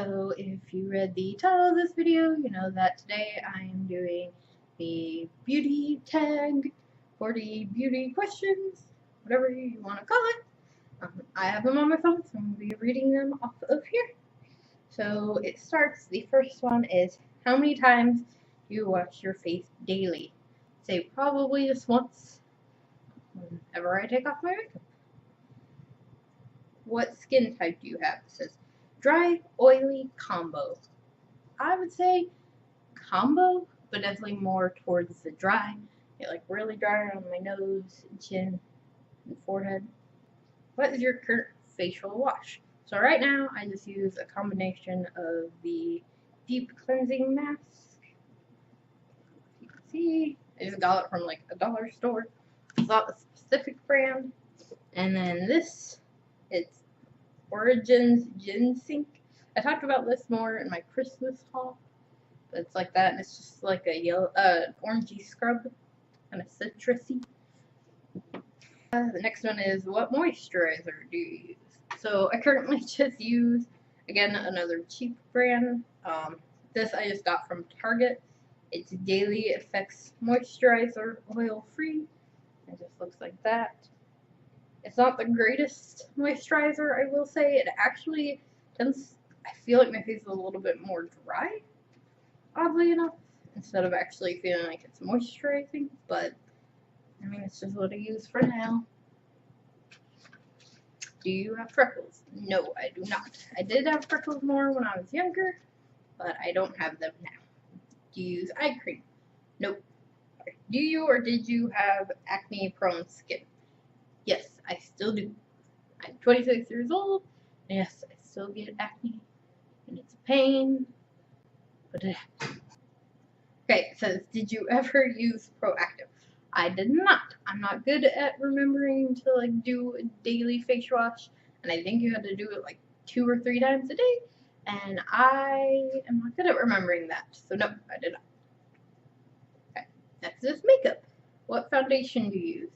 So if you read the title of this video, you know that today I am doing the beauty tag, 40 beauty questions, whatever you want to call it. I have them on my phone, so I'm going to be reading them off of here. So it starts, the first one is, how many times do you wash your face daily? Say probably just once, whenever I take off my makeup. What skin type do you have? It says dry, oily, combo. I would say combo, but definitely more towards the dry. Get like really dry on my nose, chin, and forehead. What is your current facial wash? So right now I just use a combination of the deep cleansing mask. You can see I just got it from like a dollar store. It's not a specific brand. And then this, it's Origins Ginseng. I talked about this more in my Christmas haul. It's like that, and it's just like a yellow, orangey scrub, kind of citrusy. The next one is, what moisturizer do you use? So I currently just use, again, another cheap brand. This I just got from Target. It's Daily Effects Moisturizer, oil-free. It just looks like that. It's not the greatest moisturizer, I will say. It actually tends, I feel like my face is a little bit more dry, oddly enough, instead of actually feeling like it's moisturizing, but I mean, it's just what I use for now. Do you have freckles? No, I do not. I did have freckles more when I was younger, but I don't have them now. Do you use eye cream? Nope. Do you or did you have acne-prone skin? Yes, I still do. I'm 26 years old, and yes, I still get acne, and it's a pain, but it happens. Okay, it says, did you ever use Proactive? I did not. I'm not good at remembering to like do a daily face wash, and I think you had to do it like 2 or 3 times a day, and I am not good at remembering that, so no, I did not. Okay, next is makeup. What foundation do you use?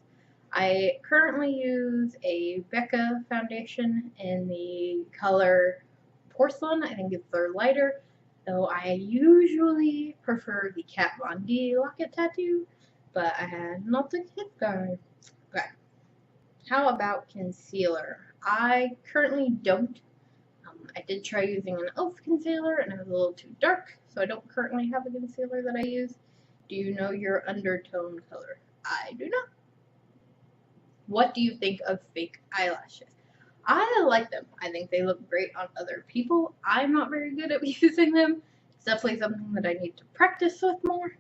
I currently use a Becca foundation in the color Porcelain. I think it's their lighter, though I usually prefer the Kat Von D Locket Tattoo, but I had not the kit guard. Okay. How about concealer? I currently don't. I did try using an e.l.f. concealer, and it was a little too dark, so I don't currently have a concealer that I use. Do you know your undertone color? I do not. What do you think of fake eyelashes? I like them. I think they look great on other people. I'm not very good at using them. It's definitely something that I need to practice with more.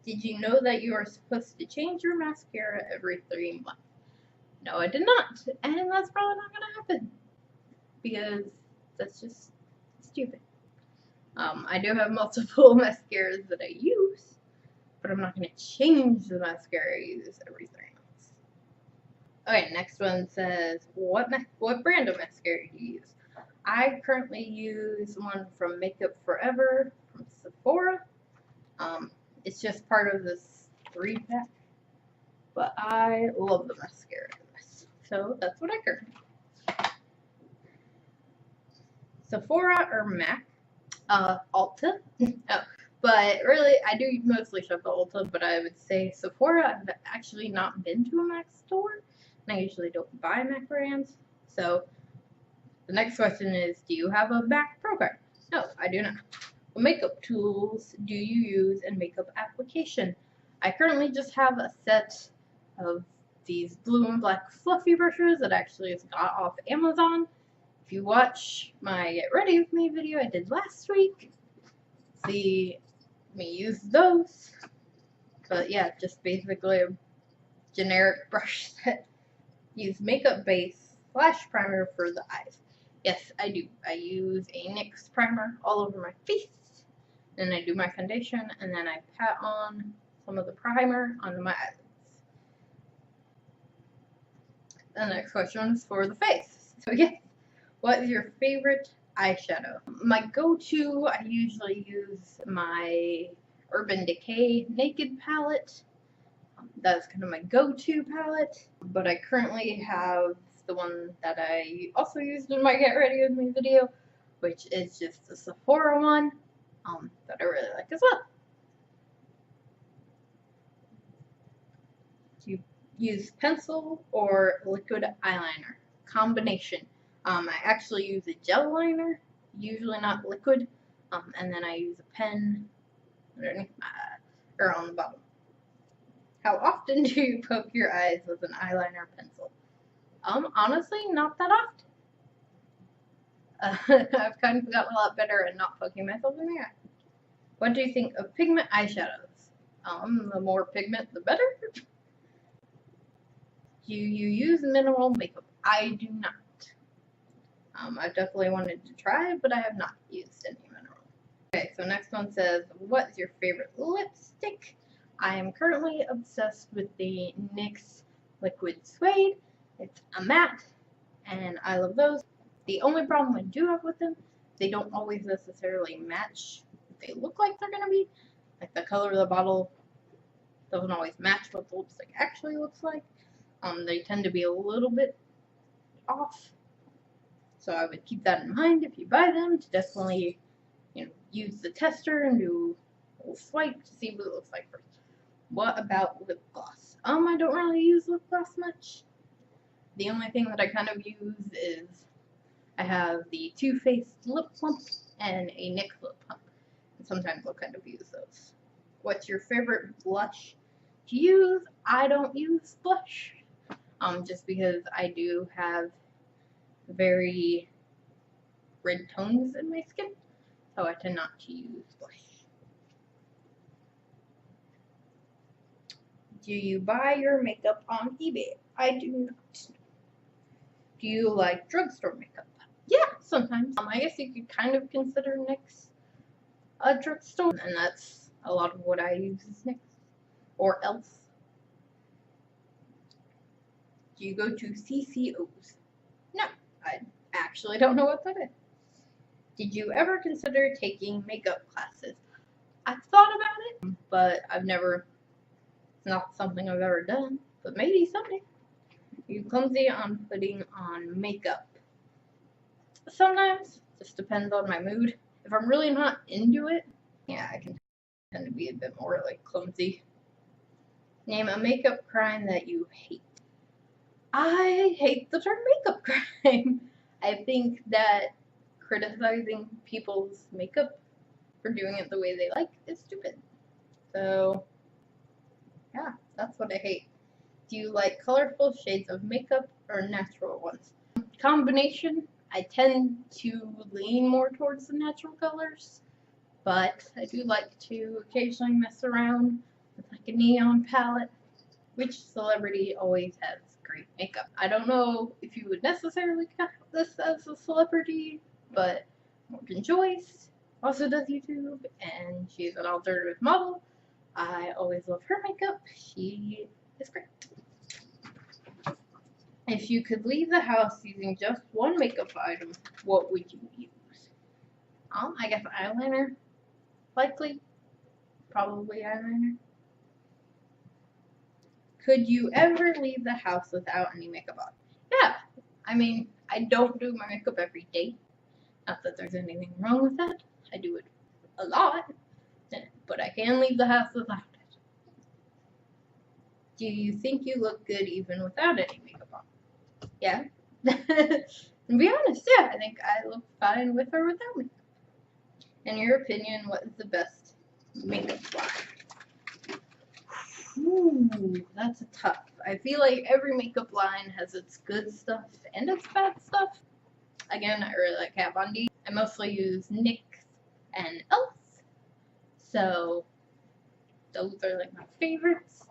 Did you know that you are supposed to change your mascara every 3 months? No, I did not. And that's probably not going to happen, because that's just stupid. I do have multiple mascaras that I use, but I'm not going to change the mascara I use every 3 months. Okay, next one says, what brand of mascara do you use? I currently use one from Makeup Forever from Sephora. It's just part of this 3-pack, but I love the mascara in this, so that's what I currently use. Sephora or MAC? Ulta. Oh, but really, I do mostly shop at Ulta, but I would say Sephora. I've actually not been to a MAC store, and I usually don't buy MAC brands. So the next question is, do you have a MAC Pro card? No, I do not. What makeup tools do you use in makeup application? I currently just have a set of these blue and black fluffy brushes that I actually just got off Amazon. If you watch my Get Ready With Me video I did last week, see me use those. But yeah, just basically a generic brush set. Use makeup base / primer for the eyes. Yes, I do. I use a NYX primer all over my face. Then I do my foundation, and then I pat on some of the primer onto my eyelids. The next question is for the face. So yes, what is your favorite eyeshadow? My go-to, I usually use my Urban Decay Naked palette. That's kind of my go-to palette, but I currently have the one that I also used in my Get Ready With Me video, which is just a Sephora one that I really like as well. Do you use pencil or liquid eyeliner? Combination. I actually use a gel liner, usually not liquid, and then I use a pen underneath or on the bottom. How often do you poke your eyes with an eyeliner pencil? Honestly, not that often. I've kind of gotten a lot better at not poking myself in the eye. What do you think of pigment eyeshadows? The more pigment, the better. Do you use mineral makeup? I do not. I definitely wanted to try, but I have not used any mineral. Okay, so next one says, what is your favorite lipstick? I am currently obsessed with the NYX Liquid Suede. It's a matte, and I love those. The only problem I do have with them, they don't always necessarily match what they look like they're going to be. Like the color of the bottle doesn't always match what the lipstick actually looks like. They tend to be a little bit off. So I would keep that in mind if you buy them, to definitely, use the tester and do a little swipe to see what it looks like first. What about lip gloss? I don't really use lip gloss much. The only thing that I kind of use is I have the Too Faced lip plump and a NYX lip plump. And sometimes I'll kind of use those. What's your favorite blush to use? I don't use blush. Just because I do have very red tones in my skin, so I tend not to use blush. Do you buy your makeup on eBay? I do not. Do you like drugstore makeup? Yeah, sometimes. I guess you could kind of consider NYX a drugstore, and that's a lot of what I use is NYX or else. Do you go to CCOs? No, I actually don't know what that is. Did you ever consider taking makeup classes? I've thought about it, but I've never, it's not something I've ever done, but maybe someday. Are you clumsy on putting on makeup? Sometimes, just depends on my mood. If I'm really not into it, yeah, I can tend to be a bit more like clumsy. Name a makeup crime that you hate. I hate the term makeup crime. I think that criticizing people's makeup for doing it the way they like is stupid. So, yeah, that's what I hate. Do you like colorful shades of makeup or natural ones? Combination. I tend to lean more towards the natural colors, but I do like to occasionally mess around with like a neon palette. Which celebrity always has great makeup? I don't know if you would necessarily count this as a celebrity, but Morgan Joyce also does YouTube, and she's an alternative model. I always love her makeup. She is great. If you could leave the house using just one makeup item, what would you use? I guess eyeliner. Likely. Probably eyeliner. Could you ever leave the house without any makeup on? Yeah. I mean, I don't do my makeup every day. Not that there's anything wrong with that. I do it a lot. But I can leave the house without it. Do you think you look good even without any makeup on? Yeah. To be honest, yeah. I think I look fine with or without makeup. In your opinion, what is the best makeup line? Ooh, that's a tough. I feel like every makeup line has its good stuff and its bad stuff. Again, I really like Kat Von D. I mostly use NYX and e.l.f. So those are like my favorites.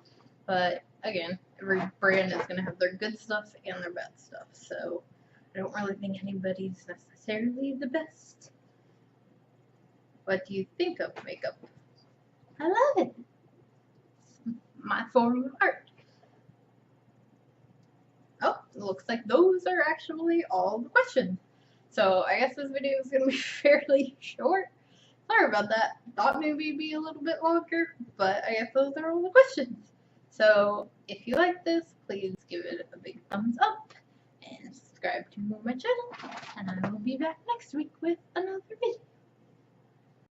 But again, every brand is going to have their good stuff and their bad stuff. So I don't really think anybody's necessarily the best. What do you think of makeup? I love it. My form of art. Oh, it looks like those are actually all the questions. So I guess this video is going to be fairly short. Sorry about that. Thought maybe it'd be a little bit longer, but I guess those are all the questions. So if you like this, please give it a big thumbs up and subscribe. subscribe to my channel, and I will be back next week with another video.